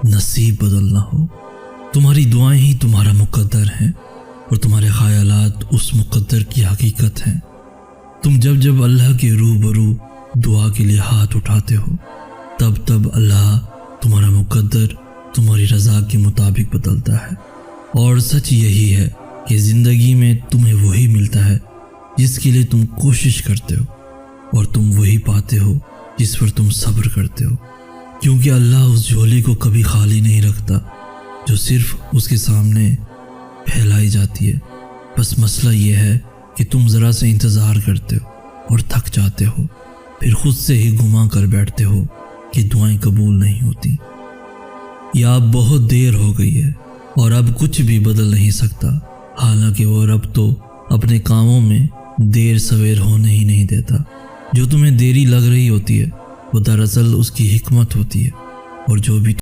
نصیب بدلنا ہو۔ تمہاری دعائیں ہی تمہارا مقدر ہیں اور تمہارے خیالات اس مقدر کی حقیقت ہیں۔ تم جب اللہ کے روبرو دعا کے لیے ہاتھ اٹھاتے ہو تب اللہ تمہارا مقدر تمہاری رضا کے مطابق بدلتا ہے۔ اور سچ یہی ہے کہ زندگی میں تمہیں وہی ملتا ہے جس کے لیے تم کوشش کرتے ہو، اور تم وہی پاتے ہو جس پر تم صبر کرتے ہو، کیونکہ اللہ اس جھولی کو کبھی خالی نہیں رکھتا جو صرف اس کے سامنے پھیلائی جاتی ہے۔ بس مسئلہ یہ ہے کہ تم ذرا سے انتظار کرتے ہو اور تھک جاتے ہو، پھر خود سے ہی گمان کر بیٹھتے ہو کہ دعائیں قبول نہیں ہوتی، یا اب بہت دیر ہو گئی ہے اور اب کچھ بھی بدل نہیں سکتا، حالانکہ وہ رب تو اپنے کاموں میں دیر سویر ہونے ہی نہیں دیتا۔ جو تمہیں دیری لگ رہی ہوتی ہے وہ دراصل اس کی حکمت ہوتی ہے، اور جو بھی